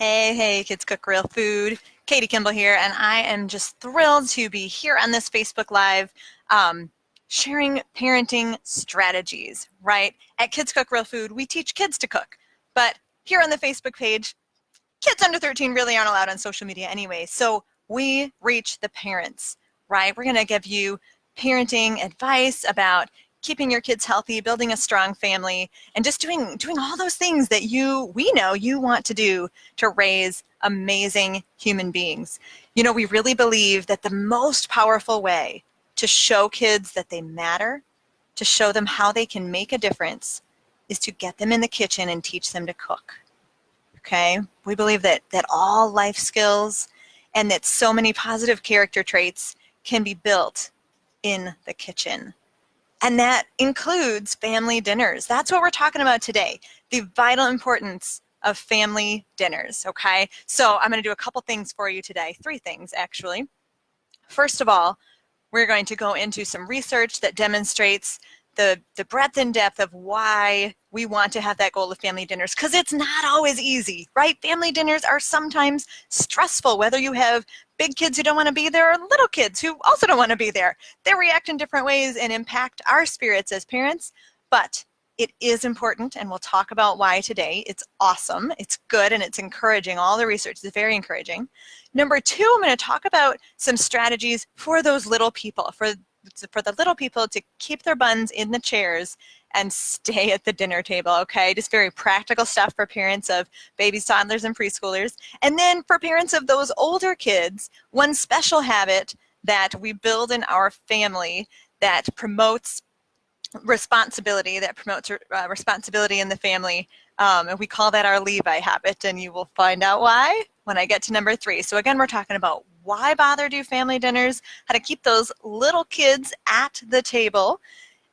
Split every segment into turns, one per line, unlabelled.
Hey, Kids Cook Real Food. Katie Kimball here, and I am just thrilled to be here on this Facebook Live sharing parenting strategies, right? At Kids Cook Real Food, we teach kids to cook, but here on the Facebook page, kids under 13 really aren't allowed on social media anyway, so we reach the parents, right? We're going to give you parenting advice about keeping your kids healthy, building a strong family, and just doing all those things that we know you want to do to raise amazing human beings. You know, we really believe that the most powerful way to show kids that they matter, to show them how they can make a difference, is to get them in the kitchen and teach them to cook. Okay? We believe that all life skills and that so many positive character traits can be built in the kitchen. And that includes family dinners. That's what we're talking about today, the vital importance of family dinners, okay? So I'm going to do a couple things for you today, 3 things actually. First of all, we're going to go into some research that demonstrates the breadth and depth of why we want to have that goal of family dinners, because it's not always easy, right? Family dinners are sometimes stressful, whether you have big kids who don't want to be there or little kids who also don't want to be there. They react in different ways and impact our spirits as parents, but it is important, and we'll talk about why today. It's awesome, it's good, and it's encouraging. All the research is very encouraging. Number 2, I'm going to talk about some strategies for those little people, for the little people to keep their buns in the chairs and stay at the dinner table, okay? Just very practical stuff for parents of babies, toddlers, and preschoolers. And then for parents of those older kids, one special habit that we build in our family that promotes responsibility, in the family, and we call that our Levi Habit, and you will find out why when I get to number 3. So again, we're talking about why bother do family dinners, how to keep those little kids at the table,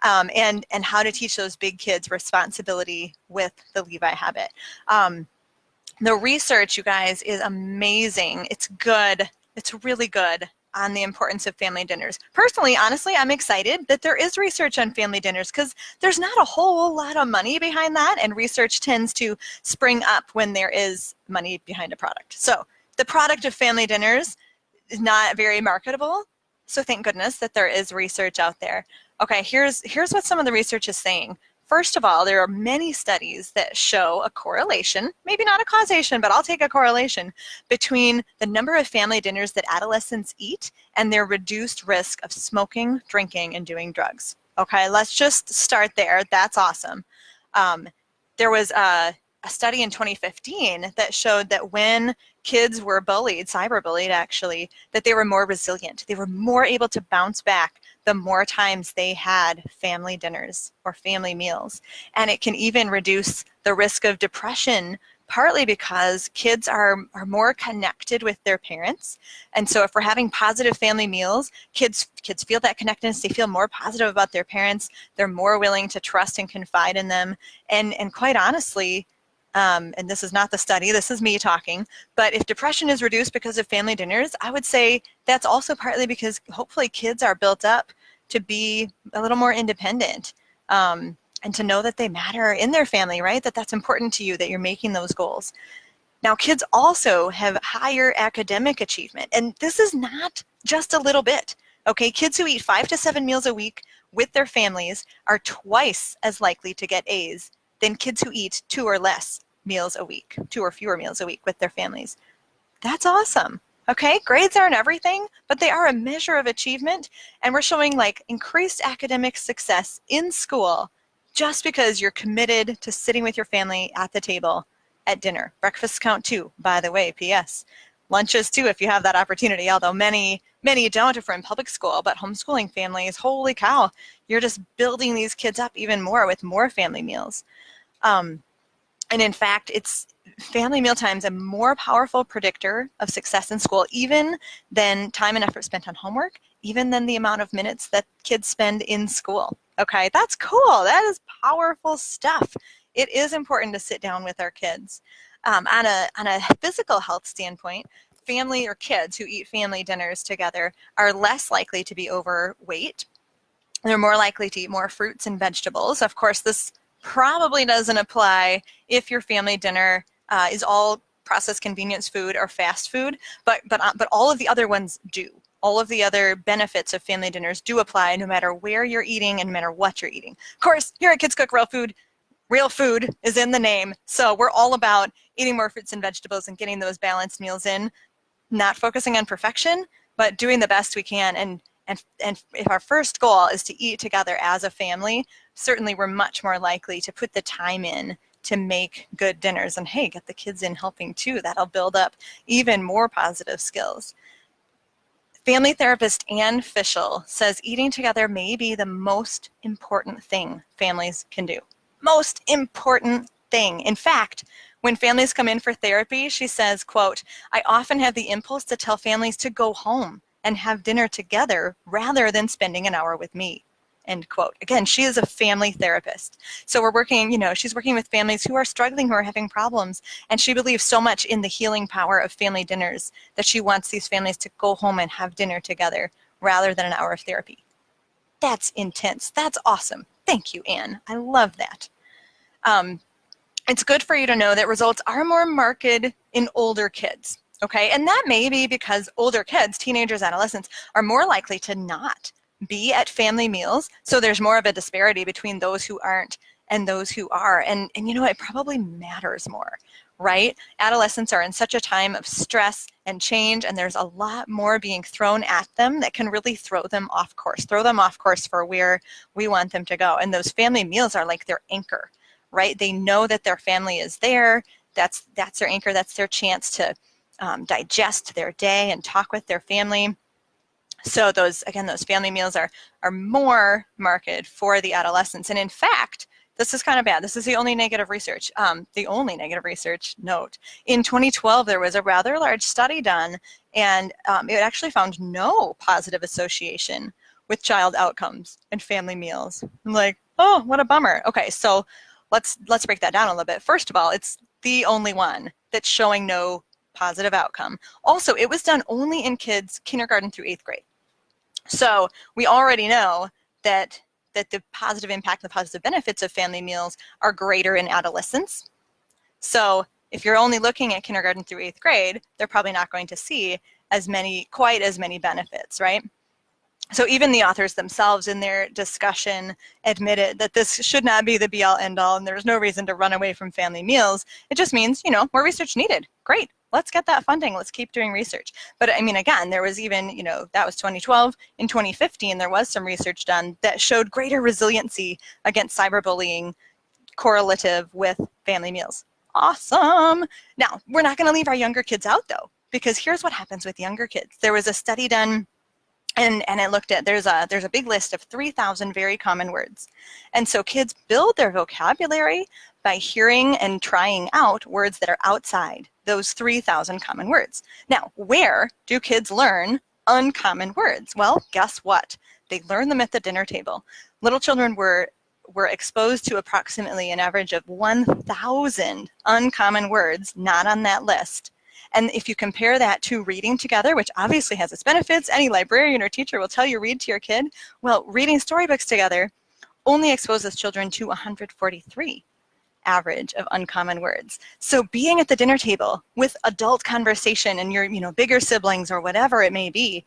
and how to teach those big kids responsibility with the Levi Habit. The research, you guys, is amazing. It's good. It's really good on the importance of family dinners. Personally, honestly, I'm excited that there is research on family dinners because there's not a whole lot of money behind that, and research tends to spring up when there is money behind a product. So the product of family dinners is not very marketable, so thank goodness that there is research out there. Okay, here's what some of the research is saying. First of all, there are many studies that show a correlation, maybe not a causation, but I'll take a correlation, between the number of family dinners that adolescents eat and their reduced risk of smoking, drinking, and doing drugs. Okay, let's just start there. That's awesome. There was a study in 2015 that showed that when kids were bullied, cyberbullied actually, that they were more resilient. They were more able to bounce back the more times they had family dinners or family meals. And it can even reduce the risk of depression, partly because kids are more connected with their parents. And so if we're having positive family meals, kids feel that connectedness, they feel more positive about their parents, they're more willing to trust and confide in them. And quite honestly, and this is not the study, this is me talking, but if depression is reduced because of family dinners, I would say that's also partly because hopefully kids are built up to be a little more independent, and to know that they matter in their family, right? That's important to you, that you're making those goals. Now, kids also have higher academic achievement, and this is not just a little bit, okay? Kids who eat 5 to 7 meals a week with their families are twice as likely to get A's than kids who eat 2 or less meals a week, 2 or fewer meals a week with their families. That's awesome. Okay, grades aren't everything, but they are a measure of achievement, and we're showing like increased academic success in school just because you're committed to sitting with your family at the table at dinner. Breakfasts count too, by the way, P.S. Lunches too, if you have that opportunity, although many don't if we're in public school, but homeschooling families, holy cow, you're just building these kids up even more with more family meals. And in fact, family meal time is a more powerful predictor of success in school, even than time and effort spent on homework, even than the amount of minutes that kids spend in school. Okay, that's cool. That is powerful stuff. It is important to sit down with our kids. On a physical health standpoint, family or kids who eat family dinners together are less likely to be overweight. They're more likely to eat more fruits and vegetables. Of course, this probably doesn't apply if your family dinner is all processed convenience food or fast food, but all of the other ones do. All of the other benefits of family dinners do apply no matter where you're eating and no matter what you're eating. Of course, here at Kids Cook real food is in the name. So we're all about eating more fruits and vegetables and getting those balanced meals in, not focusing on perfection, but doing the best we can. And if our first goal is to eat together as a family, certainly we're much more likely to put the time in to make good dinners. And hey, get the kids in helping too. That'll build up even more positive skills. Family therapist Ann Fischel says eating together may be the most important thing families can do. Most important thing. In fact, when families come in for therapy, she says, quote, I often have the impulse to tell families to go home and have dinner together rather than spending an hour with me, end quote. Again, she is a family therapist. So we're working, she's working with families who are struggling, who are having problems, and she believes so much in the healing power of family dinners that she wants these families to go home and have dinner together rather than an hour of therapy. That's intense. That's awesome. Thank you, Anne. I love that. It's good for you to know that results are more marked in older kids, okay? And that may be because older kids, teenagers, adolescents, are more likely to not be at family meals. So there's more of a disparity between those who aren't and those who are. And it probably matters more, right? Adolescents are in such a time of stress and change, and there's a lot more being thrown at them that can really throw them off course for where we want them to go. And those family meals are like their anchor, right? They know that their family is there. That's their anchor. That's their chance to digest their day and talk with their family. So those family meals are more marked for the adolescents. And in fact, this is kind of bad. This is the only negative research. Note. In 2012, there was a rather large study done, and it actually found no positive association with child outcomes and family meals. I'm like, oh, what a bummer. Okay, so let's break that down a little bit. First of all, it's the only one that's showing no positive outcome. Also, it was done only in kids kindergarten through 8th grade. So we already know that the positive impact, the positive benefits of family meals are greater in adolescents. So if you're only looking at kindergarten through 8th grade, they're probably not going to see quite as many benefits, right? So even the authors themselves in their discussion admitted that this should not be the be-all end-all, and there's no reason to run away from family meals. It just means, more research needed. Great. Let's get that funding. Let's keep doing research. But I mean, again, there was even, that was 2012. In 2015, there was some research done that showed greater resiliency against cyberbullying correlative with family meals. Awesome. Now, we're not going to leave our younger kids out, though, because here's what happens with younger kids. There was a study done, and it looked at, there's a big list of 3,000 very common words. And so kids build their vocabulary by hearing and trying out words that are outside those 3,000 common words. Now, where do kids learn uncommon words? Well, guess what? They learn them at the dinner table. Little children were exposed to approximately an average of 1,000 uncommon words not on that list. And if you compare that to reading together, which obviously has its benefits, any librarian or teacher will tell you read to your kid. Well, reading storybooks together only exposes children to 143 average of uncommon words. So being at the dinner table with adult conversation and your bigger siblings or whatever it may be,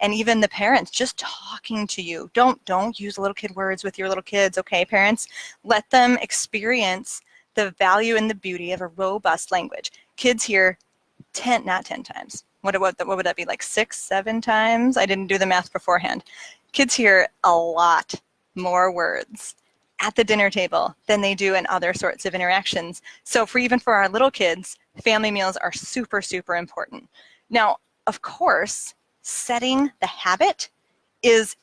and even the parents just talking to you. Don't use little kid words with your little kids, okay, parents? Let them experience the value and the beauty of a robust language. Kids hear not 10 times. What would that be, like 6, 7 times? I didn't do the math beforehand. Kids hear a lot more words at the dinner table than they do in other sorts of interactions. So even for our little kids, family meals are super, super important. Now, of course, setting the habit is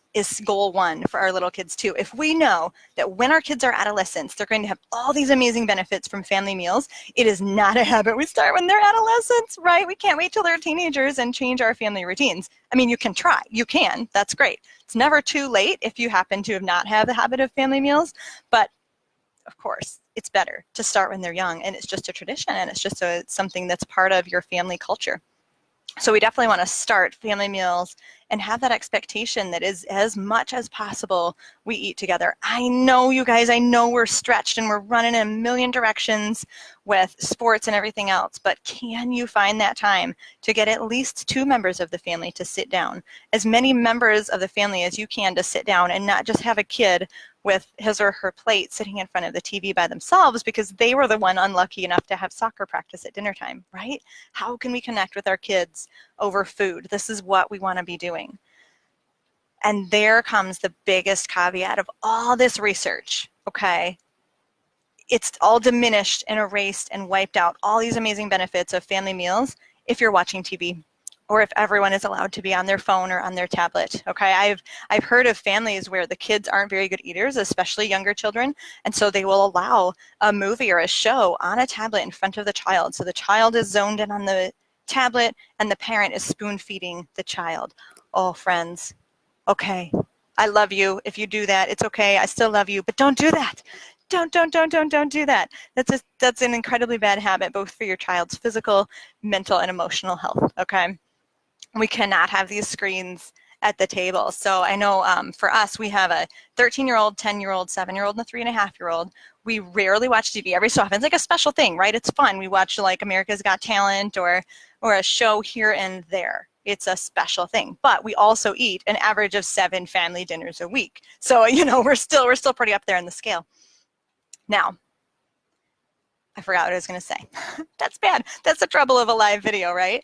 goal one for our little kids too. If we know that when our kids are adolescents, they're going to have all these amazing benefits from family meals, it is not a habit we start when they're adolescents, right? We can't wait till they're teenagers and change our family routines. I mean, you can try, you can, that's great. It's never too late if you happen to not have the habit of family meals, but of course, it's better to start when they're young, and it's just a tradition, and it's just something that's part of your family culture. So we definitely want to start family meals and have that expectation that is as much as possible we eat together. I know, you guys, I know we're stretched and we're running in a million directions with sports and everything else, but can you find that time to get at least 2 members of the family to sit down? As many members of the family as you can to sit down and not just have a kid with his or her plate sitting in front of the TV by themselves because they were the one unlucky enough to have soccer practice at dinner time, right? How can we connect with our kids over food? This is what we want to be doing. And there comes the biggest caveat of all this research, okay? It's all diminished and erased and wiped out all these amazing benefits of family meals if you're watching TV or if everyone is allowed to be on their phone or on their tablet, okay? I've heard of families where the kids aren't very good eaters, especially younger children, and so they will allow a movie or a show on a tablet in front of the child. So the child is zoned in on the tablet and the parent is spoon feeding the child. Oh, friends, okay, I love you. If you do that, it's okay. I still love you, but don't do that. Don't do that. That's an incredibly bad habit, both for your child's physical, mental, and emotional health, okay? We cannot have these screens at the table. So I know for us, we have a 13-year-old, 10-year-old, 7-year-old, and a 3.5-year-old. We rarely watch TV. Every so often, it's like a special thing, right? It's fun. We watch like America's Got Talent or a show here and there. It's a special thing. But we also eat an average of 7 family dinners a week. So, you know, we're still pretty up there in the scale. Now, I forgot what I was going to say. That's bad. That's the trouble of a live video, right?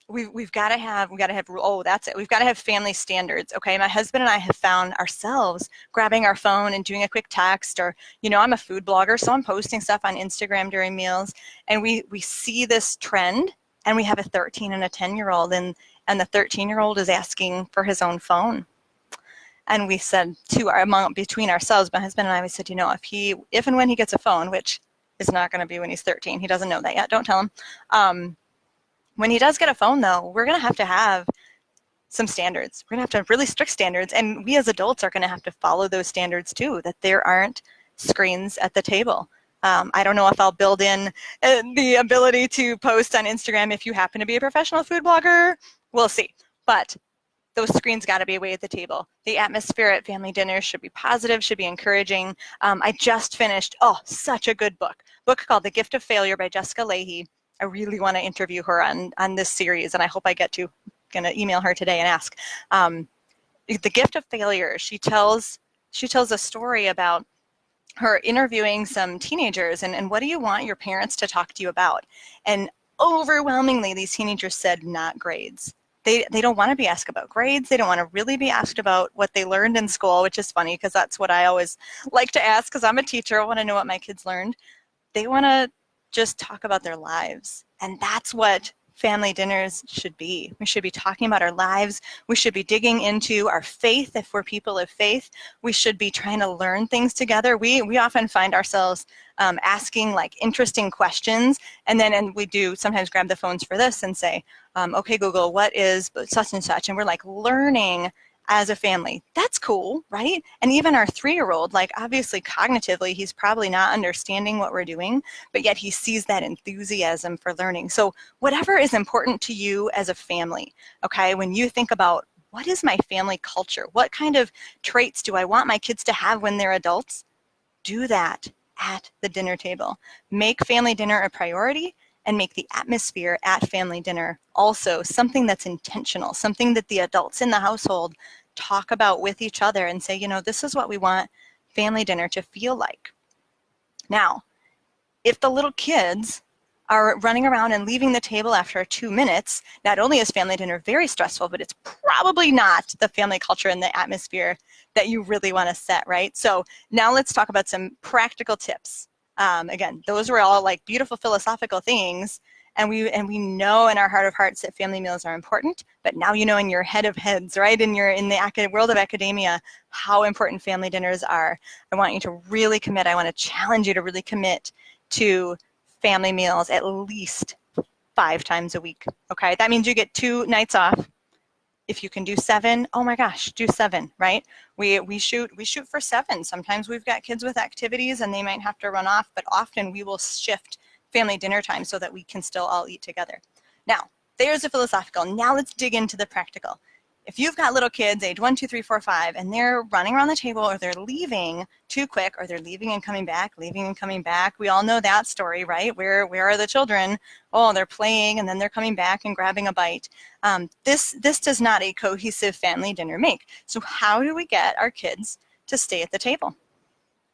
We've got to have, oh, that's it. We've got to have family standards, okay? My husband and I have found ourselves grabbing our phone and doing a quick text, or, you know, I'm a food blogger, so I'm posting stuff on Instagram during meals, and we see this trend, and we have a 13 and a 10-year-old, and the 13-year-old is asking for his own phone. And we said between ourselves, my husband and I, we said, you know, if and when he gets a phone, which is not going to be when he's 13, he doesn't know that yet, don't tell him. When he does get a phone, though, we're going to have some standards. We're going to have really strict standards, and we as adults are going to have to follow those standards too, that there aren't screens at the table. I don't know if I'll build in the ability to post on Instagram if you happen to be a professional food blogger. We'll see. But those screens got to be away at the table. The atmosphere at family dinners should be positive, should be encouraging. I just finished, such a good book called The Gift of Failure by Jessica Lahey. I really want to interview her on this series, and I hope I get to. I'm going to email her today and ask. The Gift of Failure, she tells a story about her interviewing some teenagers and what do you want your parents to talk to you about? And overwhelmingly, these teenagers said not grades. They don't want to be asked about grades. They don't want to really be asked about what they learned in school, which is funny because that's what I always like to ask because I'm a teacher. I want to know what my kids learned. They want to just talk about their lives. And that's what family dinners should be. We should be talking about our lives. We should be digging into our faith if we're people of faith. We should be trying to learn things together. We often find ourselves asking like interesting questions, and we do sometimes grab the phones for this and say, okay, Google, what is such and such? And we're like learning as a family. That's cool, right? And even our 3-year-old, like obviously cognitively, he's probably not understanding what we're doing, but yet he sees that enthusiasm for learning. So whatever is important to you as a family, okay, when you think about what is my family culture? What kind of traits do I want my kids to have when they're adults? Do that at the dinner table. Make family dinner a priority and make the atmosphere at family dinner also something that's intentional, something that the adults in the household talk about with each other and say, you know, this is what we want family dinner to feel like. Now, if the little kids are running around and leaving the table after 2 minutes, not only is family dinner very stressful, but it's probably not the family culture and the atmosphere that you really want to set, right? So now let's talk about some practical tips. Again, those were all like beautiful philosophical things, and we know in our heart of hearts that family meals are important, but now you know in your head of heads, right, in the world of academia, how important family dinners are. I want you to really commit. I want to challenge you to really commit to family meals at least 5 times a week, okay? That means you get 2 nights off. If you can do 7, oh my gosh, do 7, right? We shoot for 7. Sometimes we've got kids with activities and they might have to run off, but often we will shift family dinner time so that we can still all eat together. Now, There's the philosophical. Now let's dig into the practical. If you've got little kids, age 1, 2, 3, 4, 5, and they're running around the table, or they're leaving too quick, or they're leaving and coming back, leaving and coming back. We all know that story, right? Where are the children? Oh, they're playing, and then they're coming back and grabbing a bite. This does not a cohesive family dinner make. So how do we get our kids to stay at the table?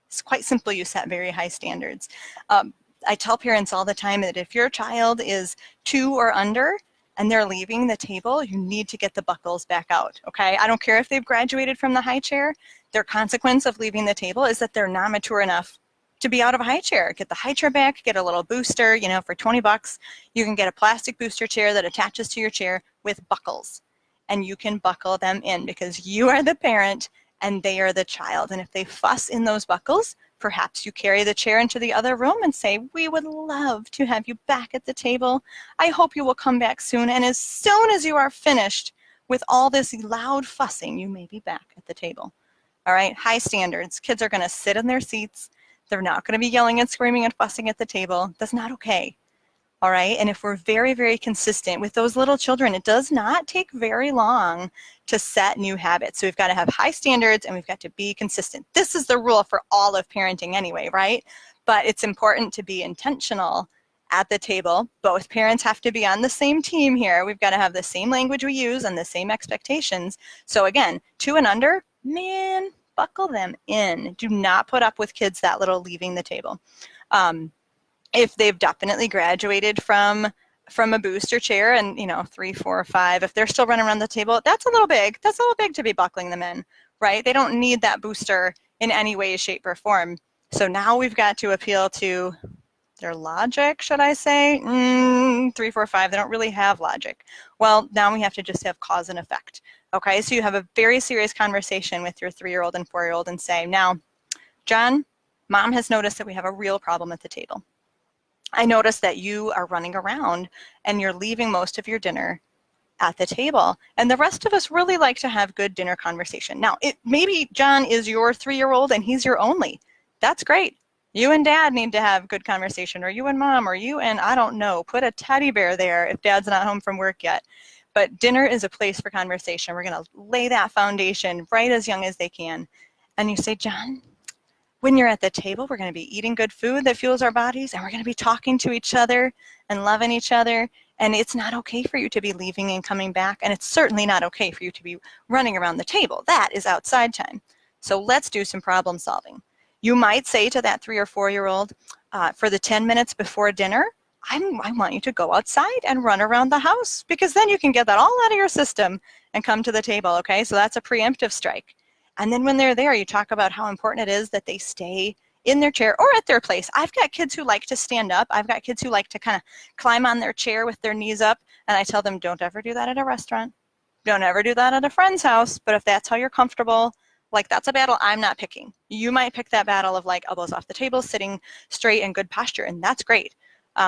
It's quite simple. You set very high standards. I tell parents all the time that if your child is 2 or under, and they're leaving the table, you need to get the buckles back out, okay? I don't care if they've graduated from the high chair. Their consequence of leaving the table is that they're not mature enough to be out of a high chair. Get the high chair back, get a little booster, you know, for 20 bucks. You can get a plastic booster chair that attaches to your chair with buckles, and you can buckle them in because you are the parent and they are the child. And if they fuss in those buckles, perhaps you carry the chair into the other room and say, we would love to have you back at the table. I hope you will come back soon. And as soon as you are finished with all this loud fussing, you may be back at the table. All right, high standards. Kids are going to sit in their seats. They're not going to be yelling and screaming and fussing at the table. That's not okay. All right, and if we're very, very consistent with those little children, it does not take very long to set new habits. So we've got to have high standards and we've got to be consistent. This is the rule for all of parenting anyway, right? But it's important to be intentional at the table. Both parents have to be on the same team here. We've got to have the same language we use and the same expectations. So again, 2 and under, man, buckle them in. Do not put up with kids that little leaving the table. If they've definitely graduated from a booster chair and, you know, 3, 4, 5, if they're still running around the table, that's a little big. That's a little big to be buckling them in, right? They don't need that booster in any way, shape, or form. So now we've got to appeal to their logic, should I say? 3, 4, 5, they don't really have logic. Well, now we have to just have cause and effect. Okay, so you have a very serious conversation with your 3-year-old and 4-year-old and say, now, John, Mom has noticed that we have a real problem at the table. I noticed that you are running around and you're leaving most of your dinner at the table. And the rest of us really like to have good dinner conversation. Now, maybe John is your 3-year-old and he's your only. That's great. You and Dad need to have good conversation, or you and Mom, or you and, I don't know, put a teddy bear there if Dad's not home from work yet. But dinner is a place for conversation. We're going to lay that foundation right as young as they can. And you say, John, when you're at the table, we're going to be eating good food that fuels our bodies, and we're going to be talking to each other and loving each other. And it's not okay for you to be leaving and coming back. And it's certainly not okay for you to be running around the table. That is outside time. So let's do some problem solving. You might say to that 3 or 4-year-old, for the 10 minutes before dinner, I want you to go outside and run around the house, because then you can get that all out of your system and come to the table, okay? So that's a preemptive strike. And then when they're there, you talk about how important it is that they stay in their chair or at their place. I've got kids who like to stand up. I've got kids who like to kind of climb on their chair with their knees up. And I tell them, don't ever do that at a restaurant. Don't ever do that at a friend's house. But if that's how you're comfortable, like, that's a battle I'm not picking. You might pick that battle of like elbows off the table, sitting straight and good posture. And that's great.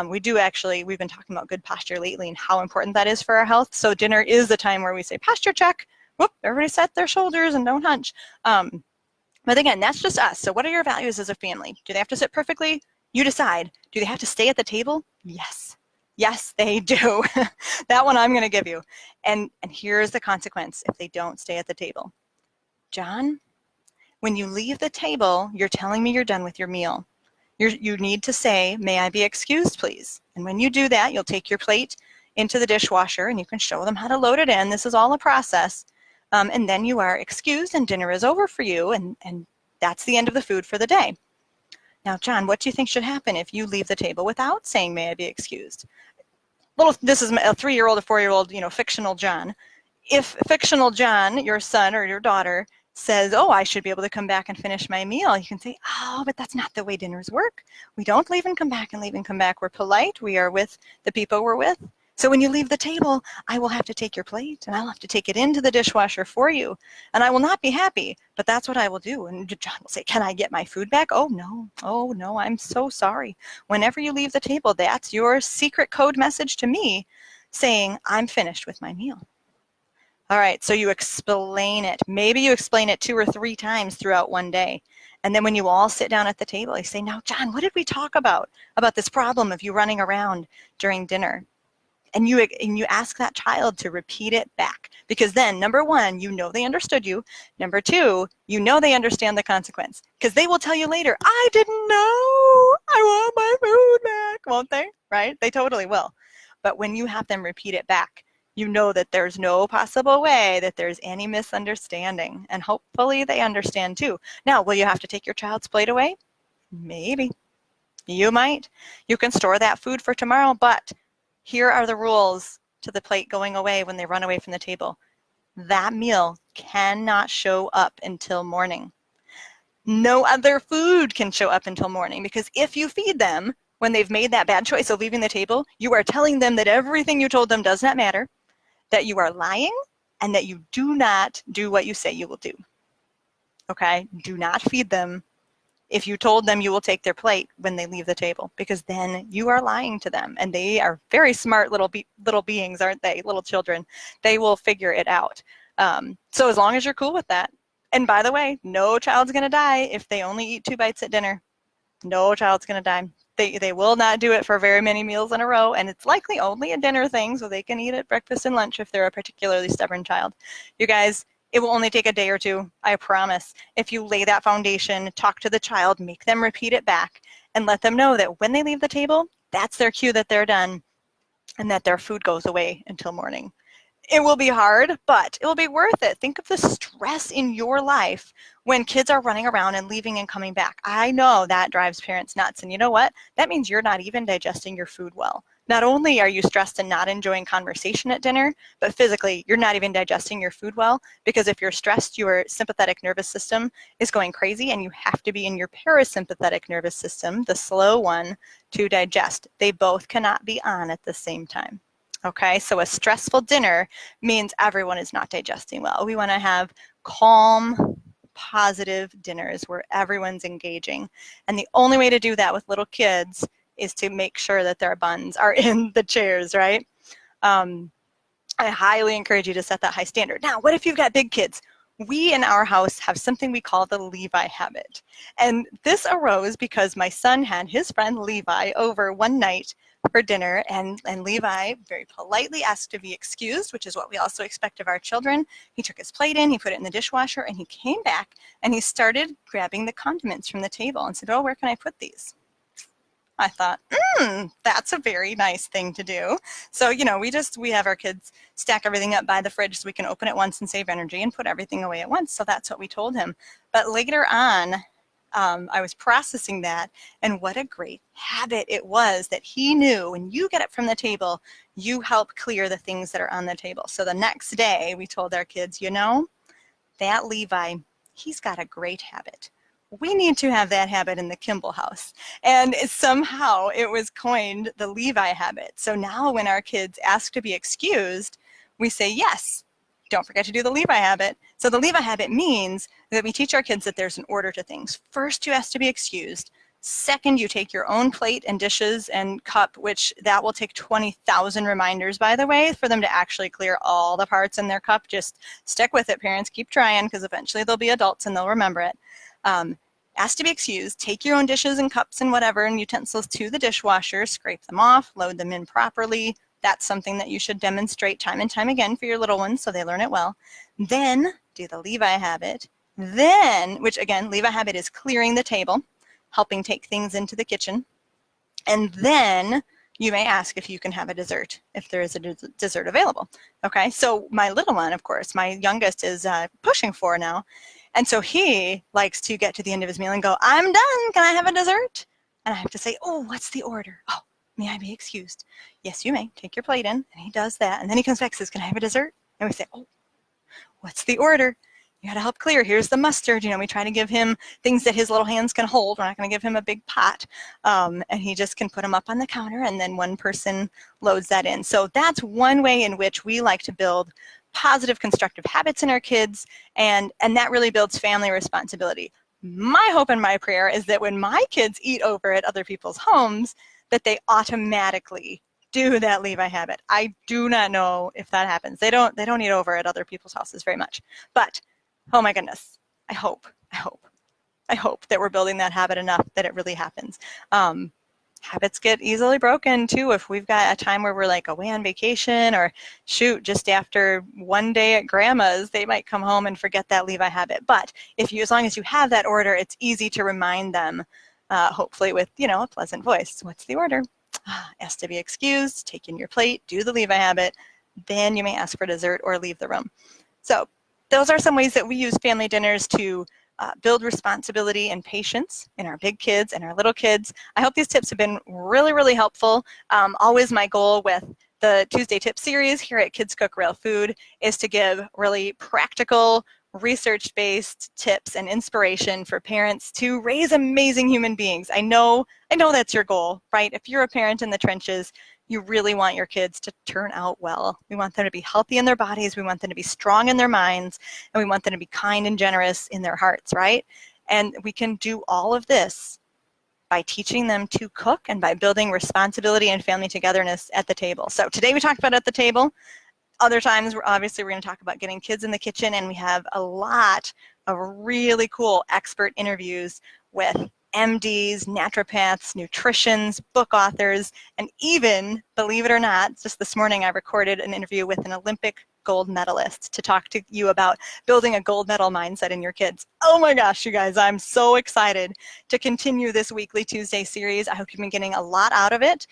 We've been talking about good posture lately and how important that is for our health. So dinner is the time where we say posture check. Whoop, everybody set their shoulders and don't hunch. But again, that's just us. So what are your values as a family? Do they have to sit perfectly? You decide. Do they have to stay at the table? Yes. Yes, they do. That one I'm going to give you. And here's the consequence if they don't stay at the table. John, when you leave the table, you're telling me you're done with your meal. You need to say, may I be excused, please? And when you do that, you'll take your plate into the dishwasher and you can show them how to load it in. This is all a process. And then you are excused and dinner is over for you, and that's the end of the food for the day. Now, John, what do you think should happen if you leave the table without saying, may I be excused? This is a 3-year-old, a 4-year-old, fictional John. If fictional John, your son or your daughter, says, oh, I should be able to come back and finish my meal, you can say, oh, but that's not the way dinners work. We don't leave and come back and leave and come back. We're polite. We are with the people we're with. So when you leave the table, I will have to take your plate and I'll have to take it into the dishwasher for you. And I will not be happy, but that's what I will do. And John will say, can I get my food back? Oh, no, I'm so sorry. Whenever you leave the table, that's your secret code message to me saying, I'm finished with my meal. All right, so you explain it. Maybe you explain it 2 or 3 times throughout one day. And then when you all sit down at the table, you say, now, John, what did we talk about this problem of you running around during dinner? And you ask that child to repeat it back, because then, number one, you know they understood you. Number two, you know they understand the consequence, because they will tell you later, I didn't know, I want my food back, won't they? Right? They totally will. But when you have them repeat it back, you know that there's no possible way that there's any misunderstanding, and hopefully they understand too. Now, will you have to take your child's plate away? Maybe. You might. You can store that food for tomorrow, but here are the rules to the plate going away when they run away from the table. That meal cannot show up until morning. No other food can show up until morning, because if you feed them when they've made that bad choice of leaving the table, you are telling them that everything you told them does not matter, that you are lying, and that you do not do what you say you will do. Okay? Do not feed them if you told them you will take their plate when they leave the table, because then you are lying to them. And they are very smart little beings, aren't they? Little children. They will figure it out. So as long as you're cool with that. And by the way, no child's going to die if they only eat 2 bites at dinner. No child's going to die. They will not do it for very many meals in a row, and it's likely only a dinner thing, so they can eat at breakfast and lunch if they're a particularly stubborn child. You guys, it will only take a day or two, I promise. If you lay that foundation, talk to the child, make them repeat it back, and let them know that when they leave the table, that's their cue that they're done, and that their food goes away until morning. It will be hard, but it will be worth it. Think of the stress in your life when kids are running around and leaving and coming back. I know that drives parents nuts. And you know what? That means you're not even digesting your food well. Not only are you stressed and not enjoying conversation at dinner, but physically, you're not even digesting your food well, because if you're stressed, your sympathetic nervous system is going crazy, and you have to be in your parasympathetic nervous system, the slow one, to digest. They both cannot be on at the same time. Okay, so a stressful dinner means everyone is not digesting well. We want to have calm, positive dinners where everyone's engaging. And the only way to do that with little kids is to make sure that their buns are in the chairs, right? I highly encourage you to set that high standard. Now, what if you've got big kids? We in our house have something we call the Levi Habit. And this arose because my son had his friend Levi over one night for dinner, and Levi very politely asked to be excused, which is what we also expect of our children. He took his plate in, he put it in the dishwasher, and he came back and he started grabbing the condiments from the table and said, oh, where can I put these? I thought, that's a very nice thing to do. So, you know, we have our kids stack everything up by the fridge so we can open it once and save energy and put everything away at once. So that's what we told him. But later on, I was processing that, and what a great habit it was that he knew when you get up from the table, you help clear the things that are on the table. So the next day, we told our kids, you know, that Levi, he's got a great habit. We need to have that habit in the Kimball house. And somehow it was coined the Levi habit. So now when our kids ask to be excused, we say yes. Don't forget to do the Levi habit. So the Levi habit means that we teach our kids that there's an order to things. First, you ask to be excused. Second, you take your own plate and dishes and cup, which that will take 20,000 reminders, by the way, for them to actually clear all the parts in their cup. Just stick with it, parents. Keep trying, because eventually they'll be adults and they'll remember it. Ask to be excused. Take your own dishes and cups and whatever and utensils to the dishwasher. Scrape them off. Load them in properly. That's something that you should demonstrate time and time again for your little ones so they learn it well. Then do the Levi habit. Then, which again, Levi habit is clearing the table, helping take things into the kitchen. And then you may ask if you can have a dessert, if there is a dessert available. Okay, so my little one, of course, my youngest is pushing 4 now. And so he likes to get to the end of his meal and go, I'm done, can I have a dessert? And I have to say, oh, what's the order? Oh, may I be excused? Yes, you may. Take your plate in. And he does that. And then he comes back and says, can I have a dessert? And we say, oh, what's the order? You got to help clear. Here's the mustard. You know, we try to give him things that his little hands can hold. We're not going to give him a big pot. And he just can put them up on the counter, and then one person loads that in. So that's one way in which we like to build positive, constructive habits in our kids, and that really builds family responsibility. My hope and my prayer is that when my kids eat over at other people's homes, that they automatically do that Levi habit. I do not know if that happens. They don't eat over at other people's houses very much. But, oh my goodness, I hope that we're building that habit enough that it really happens. Habits get easily broken too if we've got a time where we're like away on vacation, or shoot, just after one day at grandma's, they might come home and forget that Levi habit. But if you, as long as you have that order, it's easy to remind them, hopefully with, a pleasant voice. What's the order? Ask to be excused, take in your plate, do the Levi habit, then you may ask for dessert or leave the room. So those are some ways that we use family dinners to build responsibility and patience in our big kids and our little kids. I hope these tips have been really, really helpful. Always my goal with the Tuesday Tip series here at Kids Cook Real Food is to give really practical, research-based tips and inspiration for parents to raise amazing human beings. I know that's your goal, right? If you're a parent in the trenches, you really want your kids to turn out well. We want them to be healthy in their bodies, we want them to be strong in their minds, and we want them to be kind and generous in their hearts, right? And we can do all of this by teaching them to cook and by building responsibility and family togetherness at the table. So today we talked about at the table. Other times, obviously, we're going to talk about getting kids in the kitchen, and we have a lot of really cool expert interviews with MDs, naturopaths, nutritionists, book authors, and even, believe it or not, just this morning I recorded an interview with an Olympic gold medalist to talk to you about building a gold medal mindset in your kids. Oh my gosh, you guys, I'm so excited to continue this weekly Tuesday series. I hope you've been getting a lot out of it.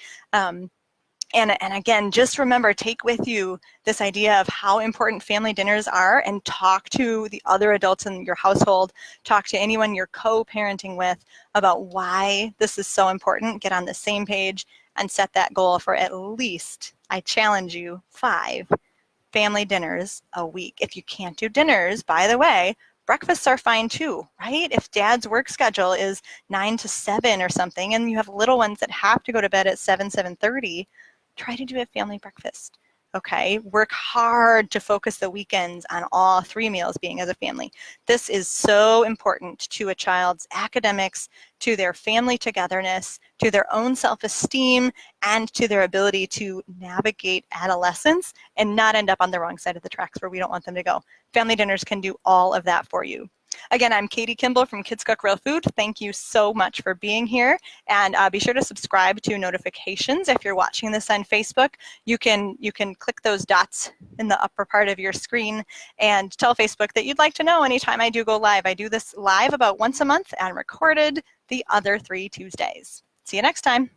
And again, just remember, take with you this idea of how important family dinners are, and talk to the other adults in your household, talk to anyone you're co-parenting with about why this is so important. Get on the same page and set that goal for at least, I challenge you, 5 family dinners a week. If you can't do dinners, by the way, breakfasts are fine too, right? If dad's work schedule is 9 to 7 or something, and you have little ones that have to go to bed at 7:30, try to do a family breakfast, okay? Work hard to focus the weekends on all 3 meals being as a family. This is so important to a child's academics, to their family togetherness, to their own self-esteem, and to their ability to navigate adolescence and not end up on the wrong side of the tracks where we don't want them to go. Family dinners can do all of that for you. Again, I'm Katie Kimball from Kids Cook Real Food. Thank you so much for being here. And be sure to subscribe to notifications. If you're watching this on Facebook, you can click those dots in the upper part of your screen and tell Facebook that you'd like to know anytime I do go live. I do this live about once a month and recorded the other 3 Tuesdays. See you next time.